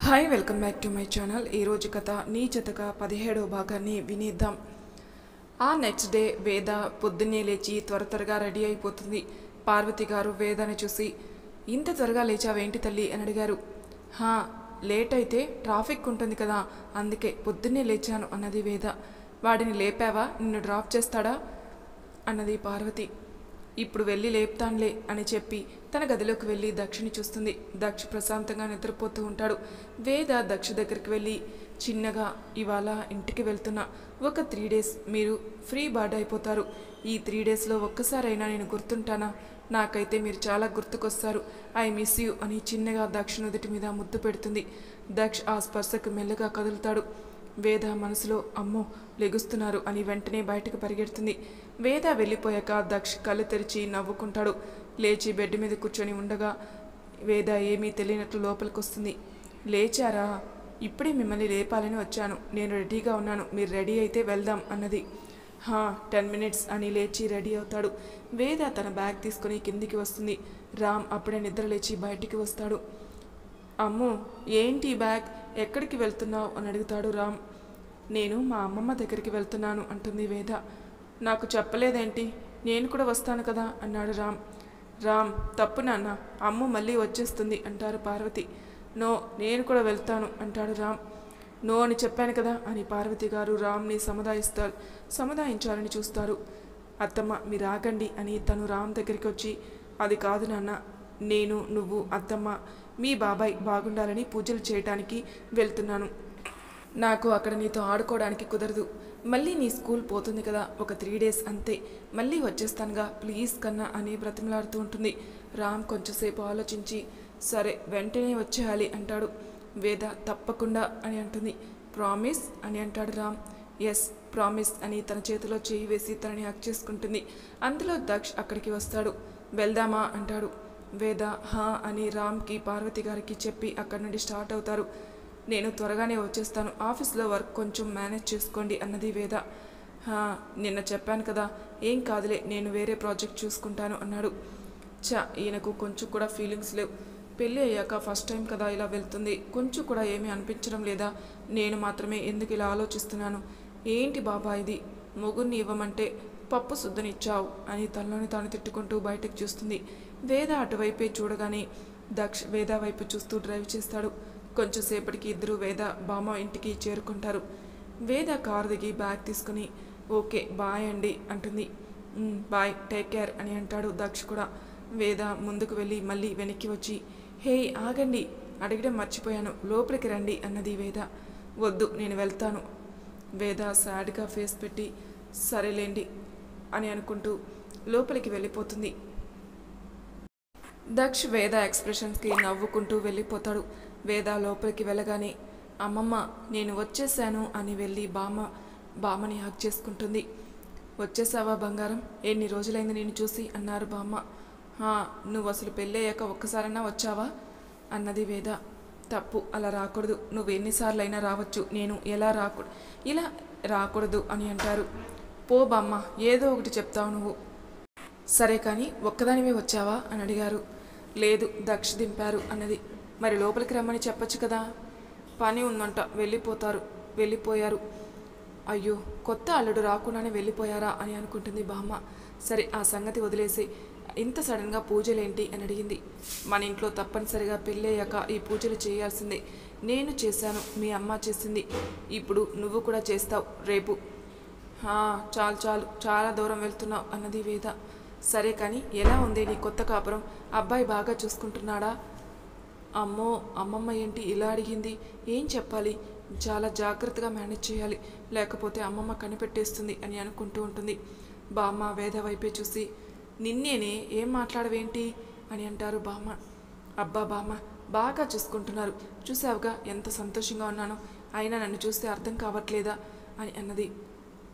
Hi welcome back to my channel. ఈరోజు కథ నీ జతగా 17వ భాగాన్ని వినేద్దాం. ఆ నెక్స్ట్ డే వేద పొద్దున్నే లేచి త్వరగా రెడీ అయిపోతుంది. పార్వతి గారు వేదని చూసి, ఇంత త్వరగా లేచావేంటి తల్లి అని అడిగారు. లేట్ అయితే ట్రాఫిక్ ఉంటుంది కదా, అందుకే పొద్దున్నే లేచాను అన్నది వేద. వాడిని లేపావా, నిన్ను డ్రాప్ చేస్తాడా అన్నది పార్వతి. ఇప్పుడు వెళ్ళి లేపుతాన్లే అని చెప్పి తన గదిలోకి వెళ్ళి దక్షిని చూస్తుంది. దక్ష ప్రశాంతంగా నిద్రపోతూ ఉంటాడు. వేద దక్ష దగ్గరికి వెళ్ళి, చిన్నగా ఇవాళ ఇంటికి వెళ్తున్నా, ఒక 3 days మీరు ఫ్రీ బర్డ్ అయిపోతారు. ఈ 3 daysలో ఒక్కసారైనా నేను గుర్తుంటానా? నాకైతే మీరు చాలా గుర్తుకొస్తారు. ఐ మిస్ యూ అని చిన్నగా దక్ష నుదుటి మీద ముద్దు పెడుతుంది. దక్ష ఆ స్పర్శకు మెల్లగా కదులుతాడు. వేద మనసులో అమ్మో లెగుస్తున్నారు అని వెంటనే బయటకు పరిగెడుతుంది. వేద వెళ్ళిపోయాక దక్ష్ కళ్ళు తెరిచి నవ్వుకుంటాడు. లేచి బెడ్ మీద కూర్చొని ఉండగా వేద ఏమీ తెలియనట్లు లోపలికి వస్తుంది. లేచారా? ఇప్పుడే మిమ్మల్ని లేపాలని వచ్చాను. నేను రెడీగా ఉన్నాను, మీరు రెడీ అయితే వెళ్దాం అన్నది. 10 minutes అని లేచి రెడీ అవుతాడు. వేద తన బ్యాగ్ తీసుకుని కిందికి వస్తుంది. రామ్ అప్పుడే నిద్ర లేచి బయటికి వస్తాడు. అమ్మో ఏంటి బ్యాగ్, ఎక్కడికి వెళ్తున్నావు అని అడుగుతాడు రామ్. నేను మా అమ్మమ్మ దగ్గరికి వెళ్తున్నాను అంటుంది వేద. నాకు చెప్పలేదేంటి, నేను కూడా వస్తాను కదా అన్నాడు రామ్. రామ్ తప్పు నాన్న, అమ్మ మళ్ళీ వచ్చేస్తుంది అంటారు పార్వతి. నో నేను కూడా వెళ్తాను అంటాడు రామ్. నో అని చెప్పాను కదా అని పార్వతి గారు రామ్ని సముదాయించాలని చూస్తారు. అత్తమ్మ మీరు ఆగండి అని తను రామ్ దగ్గరికి వచ్చి, అది కాదు నాన్న, నేను నువ్వు అత్తమ్మ మీ బాబాయ్ బాగుండాలని పూజలు చేయటానికి వెళ్తున్నాను. నాకు అక్కడ నీతో ఆడుకోవడానికి కుదరదు. మళ్ళీ నీ స్కూల్ పోతుంది కదా, ఒక 3 days అంతే, మళ్ళీ వచ్చేస్తానుగా ప్లీజ్ కన్నా అని బ్రతిమలాడుతూ ఉంటుంది. రామ్ కొంచెంసేపు ఆలోచించి, సరే వెంటనే వచ్చేయాలి అంటాడు. వేద తప్పకుండా అని అంటుంది. ప్రామిస్ అని అంటాడు రామ్. ఎస్ ప్రామిస్ అని తన చేతిలో చేయి వేసి తనని హక్ చేసుకుంటుంది. అందులో దక్ష్ అక్కడికి వస్తాడు. వెళ్దామా అంటాడు. వేద అని రామ్కి పార్వతి గారికి చెప్పి అక్కడి నుండి స్టార్ట్ అవుతారు. నేను త్వరగానే వచ్చేస్తాను, ఆఫీస్లో వర్క్ కొంచెం మేనేజ్ చేసుకోండి అన్నది వేద. నిన్న చెప్పాను కదా, ఏం కాదులే, నేను వేరే ప్రాజెక్ట్ చూసుకుంటాను అన్నాడు. ఈయనకు కొంచెం కూడా ఫీలింగ్స్ లేవు. పెళ్ళి అయ్యాక ఫస్ట్ టైం కదా ఇలా వెళ్తుంది, కొంచెం కూడా ఏమీ అనిపించడం లేదా? నేను మాత్రమే ఎందుకు ఇలా ఆలోచిస్తున్నాను? ఏంటి బాబా ఇది, మొగుడిని ఇవ్వమంటే పప్పు శుద్ధనిచ్చావు అని తనలోని తాను తిట్టుకుంటూ బయటకు చూస్తుంది. వేద అటువైపే చూడగానే దక్ష్ వేద వైపు చూస్తూ డ్రైవ్ చేస్తాడు. కొంచెంసేపటికి ఇద్దరు వేద బామ్మ ఇంటికి చేరుకుంటారు. వేద కారు దిగి బ్యాగ్ తీసుకుని ఓకే బాయ్ అండి అంటుంది. బాయ్ టేక్ కేర్ అని అంటాడు దక్ష్ కూడా. వేద ముందుకు వెళ్ళి మళ్ళీ వెనక్కి వచ్చి, హే ఆగండి, అడగడం మర్చిపోయాను, లోపలికి రండి అన్నది వేద. వద్దు నేను వెళ్తాను. వేద సాడ్గా ఫేస్ పెట్టి సరేలేండి అని అనుకుంటూ లోపలికి వెళ్ళిపోతుంది. దక్ష్ వేద ఎక్స్ప్రెషన్స్కి నవ్వుకుంటూ వెళ్ళిపోతాడు. వేద లోపలికి వెళ్ళగానే అమ్మమ్మ నేను వచ్చేసాను అని వెళ్ళి బామ్మని హక్ చేసుకుంటుంది. వచ్చేసావా బంగారం, ఎన్ని రోజులైంది నేను చూసి అన్నారు బామ్మ. నువ్వు అసలు పెళ్ళయ్యాక ఒక్కసారైనా వచ్చావా అన్నది వేద. తప్పు, అలా రాకూడదు, నువ్వు ఎన్నిసార్లు అయినా రావచ్చు, నేను ఇలా రాకూడదు అని అంటారు. పో బామ్మ, ఏదో ఒకటి చెప్తావు నువ్వు. సరే కానీ ఒక్కదానివే వచ్చావా అని అడిగారు. లేదు దక్ష దింపారు అన్నది. మరి లోపలికి రమ్మని చెప్పచ్చు కదా. పని ఉందంట, వెళ్ళిపోయారు. అయ్యో కొత్త అల్లుడు రాకుండానే వెళ్ళిపోయారా అని అనుకుంటుంది బామ్మ. సరే ఆ సంగతి వదిలేసి ఇంత సడన్గా పూజలేంటి అని అడిగింది. మన ఇంట్లో తప్పనిసరిగా పెళ్ళయ్యాక ఈ పూజలు చేయాల్సిందే. నేను చేశాను, మీ అమ్మ చేసింది, ఇప్పుడు నువ్వు కూడా చేస్తావు రేపు. చాలు చాలా దూరం వెళ్తున్నావు అన్నది వేద. సరే కానీ ఎలా ఉంది నీ కొత్త కాపురం, అబ్బాయి బాగా చూసుకుంటున్నాడా? అమ్మో అమ్మమ్మ ఏంటి ఇలా అడిగింది, ఏం చెప్పాలి, చాలా జాగ్రత్తగా మేనేజ్ చేయాలి, లేకపోతే అమ్మమ్మ కనిపెట్టేస్తుంది అని అనుకుంటూ ఉంటుంది. బామ్మ వేద వైపే చూసి, నిన్నేనే ఏం మాట్లాడవేంటి అని అంటారు బామ్మ. అబ్బా బామ్మ బాగా చూసుకుంటున్నారు, చూసావుగా ఎంత సంతోషంగా ఉన్నానో, అయినా నన్ను చూస్తే అర్థం కావట్లేదా అని అన్నది.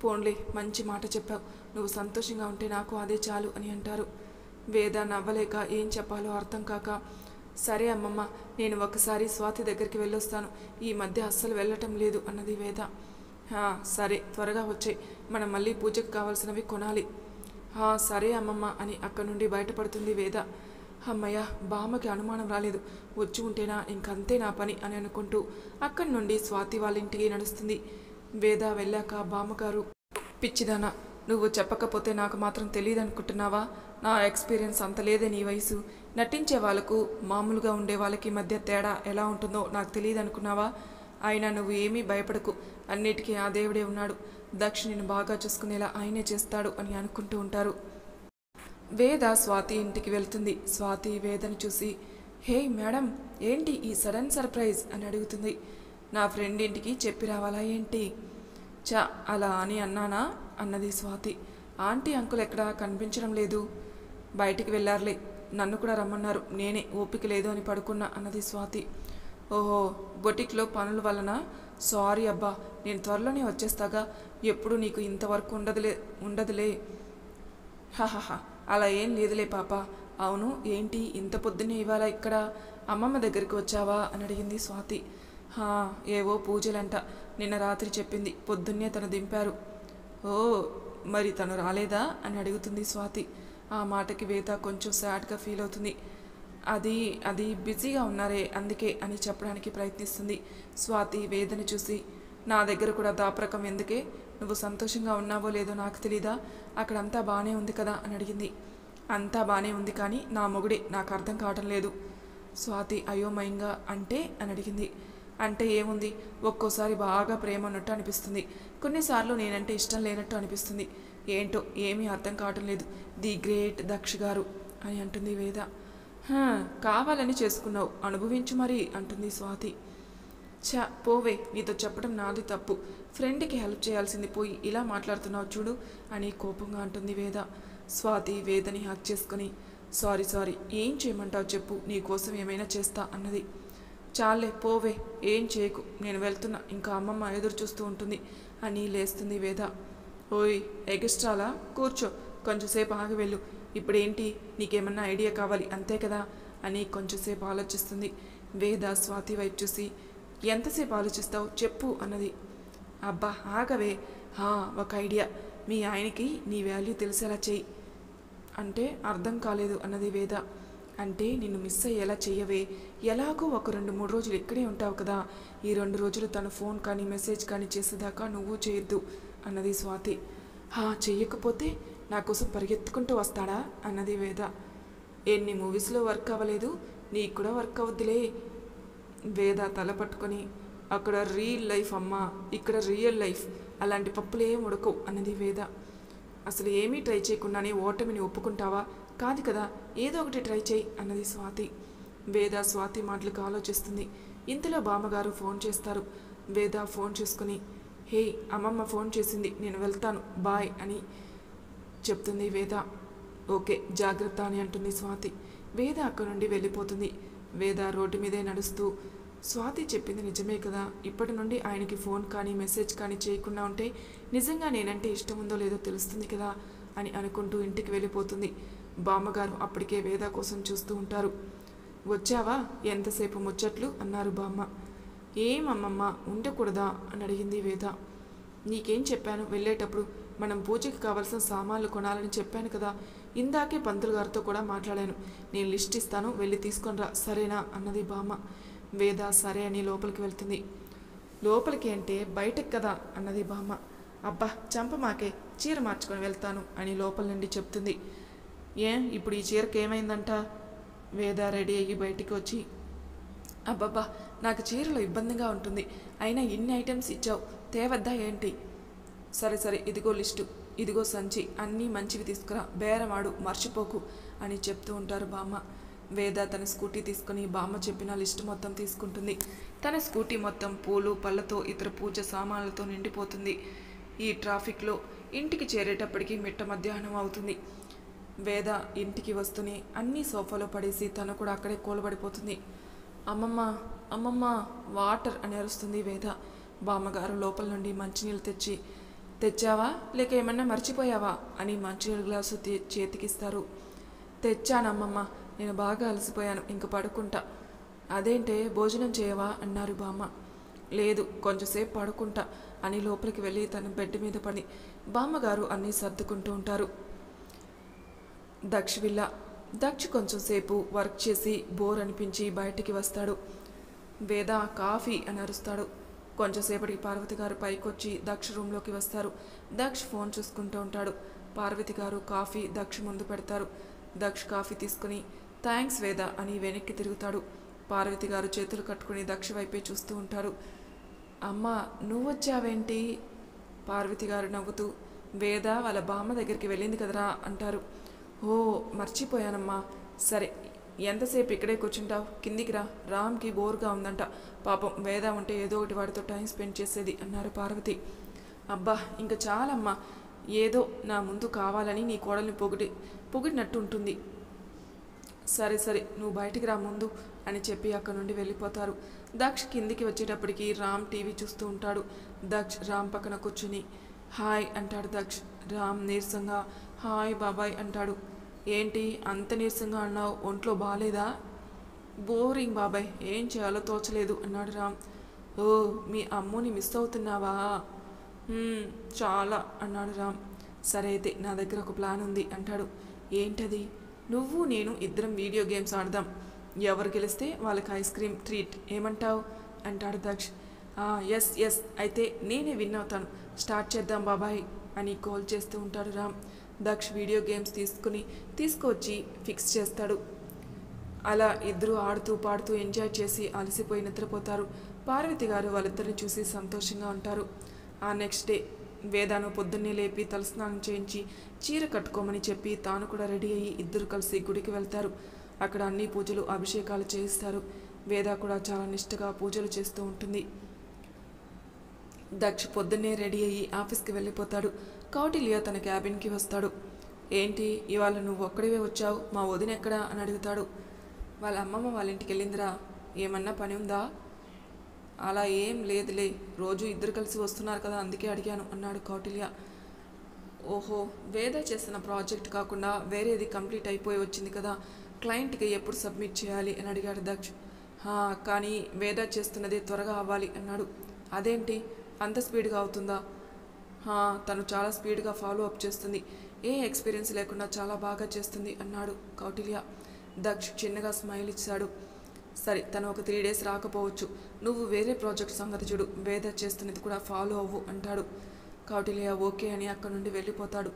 పోన్లే మంచి మాట చెప్పావు, నువ్వు సంతోషంగా ఉంటే నాకు అదే చాలు అని అంటారు. వేద నవ్వలేక ఏం చెప్పాలో అర్థం కాక, సరే అమ్మమ్మ నేను ఒకసారి స్వాతి దగ్గరికి వెళ్ళొస్తాను, ఈ మధ్య అస్సలు వెళ్ళటం లేదు అన్నది వేద. సరే త్వరగా వచ్చే, మనం మళ్ళీ పూజకు కావాల్సినవి కొనాలి. సరే అమ్మమ్మ అని అక్కడి నుండి బయటపడుతుంది వేద. అమ్మయ్య, బామ్మకి అనుమానం రాలేదు. వచ్చి ఉంటేనా ఇంకంతే నా పని అని అనుకుంటూ అక్కడి నుండి స్వాతి వాళ్ళ ఇంటికి నడుస్తుంది. వేద వెళ్ళాక బామ్మగారు, పిచ్చిదానా, నువ్వు చెప్పకపోతే నాకు మాత్రం తెలియదు అనుకుంటున్నావా? నా ఎక్స్పీరియన్స్ అంత లేదే నీ వయసు. నటించే వాళ్ళకు మామూలుగా ఉండే వాళ్ళకి మధ్య తేడా ఎలా ఉంటుందో నాకు తెలియదు అనుకున్నావా? అయినా నువ్వు ఏమీ భయపడకు, అన్నిటికీ ఆ దేవుడే ఉన్నాడు. దక్ష నిన్ను బాగా చూసుకునేలా ఆయనే చేస్తాడు అని అనుకుంటూ ఉంటారు. వేద స్వాతి ఇంటికి వెళ్తుంది. స్వాతి వేదను చూసి, హే మేడం, ఏంటి ఈ సడన్ సర్ప్రైజ్ అని అడుగుతుంది. నా ఫ్రెండ్ ఇంటికి చెప్పి రావాలా ఏంటి? చా, అలా అని అన్నానా అన్నది స్వాతి. ఆంటీ అంకుల్ ఎక్కడా కనిపించడం లేదు. బయటికి వెళ్ళారులే, నన్ను కూడా రమ్మన్నారు, నేనే ఓపిక లేదు అని పడుకున్నా అన్నది స్వాతి. ఓహో, బొటిక్లో పనుల వలన? సారీ అబ్బా, నేను త్వరలోనే వచ్చేస్తాగా. ఎప్పుడు నీకు ఇంతవరకు ఉండదులే. హహహ, అలా ఏం లేదులే పాప. అవును, ఏంటి ఇంత పొద్దున్నే ఇవాళ ఇక్కడ అమ్మమ్మ దగ్గరికి వచ్చావా అని అడిగింది స్వాతి. ఏవో పూజలంట, నిన్న రాత్రి చెప్పింది, పొద్దున్నే తను దింపారు. ఓ, మరి తను రాలేదా అని అడుగుతుంది స్వాతి. ఆ మాటకి వేద కొంచెం సాడ్గా ఫీల్ అవుతుంది. అది బిజీగా ఉన్నారే అందుకే అని చెప్పడానికి ప్రయత్నిస్తుంది. స్వాతి వేదను చూసి, నా దగ్గర కూడా దాపరకం ఎందుకే? నువ్వు సంతోషంగా ఉన్నావో లేదో నాకు తెలీదా? అక్కడంతా బాగానే ఉంది కదా అని అడిగింది. అంతా బాగానే ఉంది, కానీ నా మొగుడే నాకు అర్థం కావటం లేదు. స్వాతి అయోమయంగా, అంటే అని అడిగింది. అంటే ఏముంది, ఒక్కోసారి బాగా ప్రేమ ఉన్నట్టు అనిపిస్తుంది, కొన్నిసార్లు నేనంటే ఇష్టం లేనట్టు అనిపిస్తుంది. ఏంటో ఏమీ అర్థం కావటం లేదు. ది గ్రేట్ దక్ష గారు అని అంటుంది వేద. కావాలని చేసుకున్నావు, అనుభవించు మరి అంటుంది స్వాతి. పోవే, నీతో చెప్పడం నాది తప్పు. ఫ్రెండ్కి హెల్ప్ చేయాల్సింది పోయి ఇలా మాట్లాడుతున్నావు చూడు అని కోపంగా అంటుంది వేద. స్వాతి వేదని హక్ చేసుకుని, సారీ, ఏం చేయమంటావు చెప్పు, నీకోసం ఏమైనా చేస్తా అన్నది. చాలే పోవే, ఏం చేయకు, నేను వెళ్తున్నా, ఇంకా అమ్మమ్మ ఎదురు చూస్తూ ఉంటుంది అని లేస్తుంది వేద. ఓయ్ ఎగస్ట్రాలా, కూర్చో, కొంచెంసేపు ఆగి వెళ్ళు. ఇప్పుడేంటి, నీకేమన్నా ఐడియా కావాలి అంతే కదా అని కొంచెంసేపు ఆలోచిస్తుంది. వేద స్వాతి వైపు చూసి, ఎంతసేపు ఆలోచిస్తావు చెప్పు అన్నది. అబ్బా ఆగవే, ఒక ఐడియా, మీ ఆయనకి నీ వాల్యూ తెలిసేలా చెయ్యి. అంటే అర్థం కాలేదు అన్నది వేద. అంటే నిన్ను మిస్ అయ్యేలా చెయ్యవే, ఎలాగో ఒక 2-3 రోజులు ఇక్కడే ఉంటావు కదా, ఈ 2 రోజులు తను ఫోన్ కానీ మెసేజ్ కానీ చేసేదాకా నువ్వు చేయొద్దు అన్నది స్వాతి. చెయ్యకపోతే నా కోసం పరిగెత్తుకుంటూ వస్తాడా అన్నది వేద. ఎన్ని మూవీస్లో వర్క్ అవ్వలేదు, నీకు కూడా వర్క్ అవుద్దిలే. వేద తల పట్టుకొని, అక్కడ రియల్ లైఫ్ అమ్మా, ఇక్కడ రియల్ లైఫ్, అలాంటి పప్పులేం ఉడకవు అన్నది వేద. అసలు ఏమీ ట్రై చేయకుండానే ఓటమిని ఒప్పుకుంటావా? కాదు కదా, ఏదో ఒకటి ట్రై చేయి అన్నది స్వాతి. వేద స్వాతి మాటలకు ఆలోచిస్తుంది. ఇంతలో బామ్మగారు ఫోన్ చేస్తారు. వేద ఫోన్ చేసుకుని, హే అమ్మమ్మ ఫోన్ చేసింది, నేను వెళ్తాను, బాయ్ అని చెప్తుంది వేద. ఓకే జాగ్రత్త అని అంటుంది స్వాతి. వేద అక్కడి నుండి వెళ్ళిపోతుంది. వేద రోడ్డు మీదే నడుస్తూ, స్వాతి చెప్పింది నిజమే కదా, ఇప్పటి నుండి ఆయనకి ఫోన్ కానీ మెసేజ్ కానీ చేయకుండా ఉంటే నిజంగా నేనంటే ఇష్టం ఉందో లేదో తెలుస్తుంది కదా అని అనుకుంటూ ఇంటికి వెళ్ళిపోతుంది. బామ్మగారు అప్పటికే వేద కోసం చూస్తూ ఉంటారు. వచ్చావా, ఎంతసేపు ముచ్చట్లు అన్నారు బామ్మ. ఏమమ్మమ్మ ఉండకూడదా అని అడిగింది వేద. నీకేం చెప్పాను వెళ్ళేటప్పుడు, మనం పూజకి కావాల్సిన సామాన్లు కొనాలని చెప్పాను కదా, ఇందాకే పంతులు గారితో కూడా మాట్లాడాను, నేను లిస్ట్ ఇస్తాను, వెళ్ళి తీసుకొని రా సరేనా అన్నది బామ్మ. వేద సరే అని లోపలికి వెళ్తుంది. లోపలికి అంటే బయటకు కదా అన్నది బామ్మ. అబ్బా చంపమాకే, చీర మార్చుకొని వెళ్తాను అని లోపల నుండి చెప్తుంది. ఇప్పుడు ఈ చీరకి ఏమైందంట? వేద రెడీ అయ్యి బయటికి వచ్చి, అబ్బబ్బా నాకు చీరలో ఇబ్బందిగా ఉంటుంది, అయినా ఇన్ని ఐటమ్స్ ఇచ్చావు, తేవద్దా ఏంటి? సరే ఇదిగో లిస్టు, ఇదిగో సంచి, అన్నీ మంచివి తీసుకురా, బేరమాడు, మర్చిపోకు అని చెప్తూ ఉంటారు బామ్మ. వేద తన స్కూటీ తీసుకుని బామ్మ చెప్పిన లిస్టు మొత్తం తీసుకుంటుంది. తన స్కూటీ మొత్తం పూలు పళ్ళతో ఇతర పూజ సామాన్లతో నిండిపోతుంది. ఈ ట్రాఫిక్లో ఇంటికి చేరేటప్పటికి మిట్ట మధ్యాహ్నం అవుతుంది. వేద ఇంటికి వస్తూనే అన్నీ సోఫాలో పడేసి తను కూడా అక్కడే కూలబడిపోతుంది. అమ్మమ్మ వాటర్ అని అరుస్తుంది వేద. బామ్మగారు లోపల నుండి మంచినీళ్ళు తెచ్చావా లేక ఏమన్నా మర్చిపోయావా అని మంచినీళ్ళ గ్లాసు చేతికిస్తారు. తెచ్చానమ్మమ్మ, నేను బాగా అలసిపోయాను, ఇంక పడుకుంటా. అదేంటే భోజనం చేయవా అన్నారు బామ్మ. లేదు కొంచెంసేపు పడుకుంటా అని లోపలికి వెళ్ళి తన బెడ్ మీద పడి బామ్మగారు అన్నీ సర్దుకుంటూ ఉంటారు. దక్ష విల్లా దక్ష్ కొంచెం సేపు వర్క్ చేసి బోర్ అనిపించి బయటికి వస్తాడు. వేద కాఫీ అని అరుస్తాడు. కొంచెంసేపటికి పార్వతి గారు పైకొచ్చి దక్ష్ రూమ్లోకి వస్తారు. దక్ష్ ఫోన్ చూసుకుంటూ ఉంటాడు. పార్వతి గారు కాఫీ దక్ష్ ముందు పెడతారు. దక్ష్ కాఫీ తీసుకుని థ్యాంక్స్ వేద అని వెనక్కి తిరుగుతాడు. పార్వతి గారు చేతులు కట్టుకుని దక్ష వైపే చూస్తూ ఉంటారు. అమ్మ నువ్వొచ్చావేంటి? పార్వతి గారు నవ్వుతూ వేద వాళ్ళ బామ్మ దగ్గరికి వెళ్ళింది కదరా అంటారు. ఓ మర్చిపోయానమ్మా. సరే ఎంతసేపు ఇక్కడే కూర్చుంటావు? కిందికి రా, రామ్కి బోర్గా ఉందంట. పాపం వేద ఉంటే ఏదో ఒకటి వాడితో టైం స్పెండ్ చేసేది అన్నారు పార్వతి. అబ్బా ఇంకా చాలమ్మా, ఏదో నా ముందు కావాలని నీ కోడల్ని పొగిడినట్టు ఉంటుంది. సరే సరే నువ్వు బయటికి రా ముందు అని చెప్పి అక్కడ నుండి వెళ్ళిపోతారు. దక్ష్ కిందికి వచ్చేటప్పటికి రామ్ టీవీ చూస్తూ ఉంటాడు. దక్ష్ రామ్ పక్కన కూర్చుని హాయ్ అంటాడు. దక్ష్ రామ్ నీరసంగా హాయ్ బాబాయ్ అంటాడు. ఏంటి అంత నీరసంగా అన్నావు? ఒంట్లో బాగాలేదా? బోరింగ్ బాబాయ్, ఏం చేయాలో తోచలేదు అన్నాడు రామ్. ఓ మీ అమ్ముని మిస్ అవుతున్నావా? చాలా అన్నాడు రామ్. సరే అయితే నా దగ్గర ఒక ప్లాన్ ఉంది అంటాడు. ఏంటది? నువ్వు నేను ఇద్దరం వీడియో గేమ్స్ ఆడదాం. ఎవరు గెలిస్తే వాళ్ళకి ఐస్ క్రీమ్ ట్రీట్, ఏమంటావు అంటాడు దక్ష్. ఎస్ ఎస్ అయితే నేనే విన్ అవుతాను, స్టార్ట్ చేద్దాం బాబాయ్ అని కాల్ చేస్తూ ఉంటాడు రామ్. దక్ష్ వీడియో గేమ్స్ తీసుకొచ్చి ఫిక్స్ చేస్తాడు. అలా ఇద్దరు ఆడుతూ పాడుతూ ఎంజాయ్ చేసి అలసిపోయి నిద్రపోతారు. పార్వతి గారు వాళ్ళిద్దరిని చూసి సంతోషంగా ఉంటారు. ఆ నెక్స్ట్ డే వేదాను పొద్దున్నే లేపి తలస్నానం చేయించి చీర కట్టుకోమని చెప్పి తాను కూడా రెడీ అయ్యి ఇద్దరు కలిసి గుడికి వెళ్తారు. అక్కడ అన్ని పూజలు అభిషేకాలు చేయిస్తారు. వేద కూడా చాలా నిష్ఠగా పూజలు చేస్తూ ఉంటుంది. దక్ష్ పొద్దున్నే రెడీ అయ్యి ఆఫీస్కి వెళ్ళిపోతాడు. కౌటిల్య తన క్యాబిన్కి వస్తాడు. ఏంటి ఇవాళ నువ్వు ఒక్కడివే వచ్చావు, మా వదిన ఎక్కడా అని అడుగుతాడు. వాళ్ళ అమ్మమ్మ వాళ్ళ ఇంటికి వెళ్ళిందిరా, ఏమన్నా పని ఉందా? అలా ఏం లేదులే, రోజు ఇద్దరు కలిసి వస్తున్నారు కదా అందుకే అడిగాను అన్నాడు కౌటిల్య. ఓహో వేద చేసిన ప్రాజెక్ట్ కాకుండా వేరేది కంప్లీట్ అయిపోయి వచ్చింది కదా, క్లయింట్కి ఎప్పుడు సబ్మిట్ చేయాలి అని అడిగాడు దక్ష్. కానీ వేద చేస్తున్నది త్వరగా అవ్వాలి అన్నాడు. అదేంటి అంత స్పీడ్గా అవుతుందా? తను చాలా స్పీడ్గా ఫాలో అప్ చేస్తుంది, ఏ ఎక్స్పీరియన్స్ లేకుండా చాలా బాగా చేస్తుంది అన్నాడు కౌటిల్య. దక్ష్ చిన్నగా స్మైల్ ఇచ్చాడు. సరే తను ఒక 3 days రాకపోవచ్చు, నువ్వు వేరే ప్రాజెక్ట్ సంగతి చూడు, వేద చేస్తున్నది కూడా ఫాలో అవ్వు అంటాడు. కౌటిల్య ఓకే అని అక్కడ నుండి వెళ్ళిపోతాడు.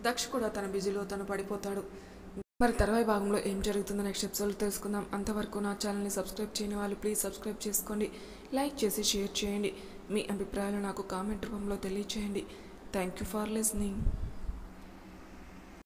దక్ష్ కూడా తన బిజీలో తను పడిపోతాడు. మరి తర్వాయి భాగంలో ఏం జరుగుతుందో నెక్స్ట్ ఎపిసోడ్లో తెలుసుకుందాం. అంతవరకు నా ఛానల్ని సబ్స్క్రైబ్ చేయని వాళ్ళు ప్లీజ్ సబ్స్క్రైబ్ చేసుకోండి, లైక్ చేసి షేర్ చేయండి, మీ అభిప్రాయాలు నాకు కామెంట్ రూపంలో తెలియచేయండి. Thank you for listening.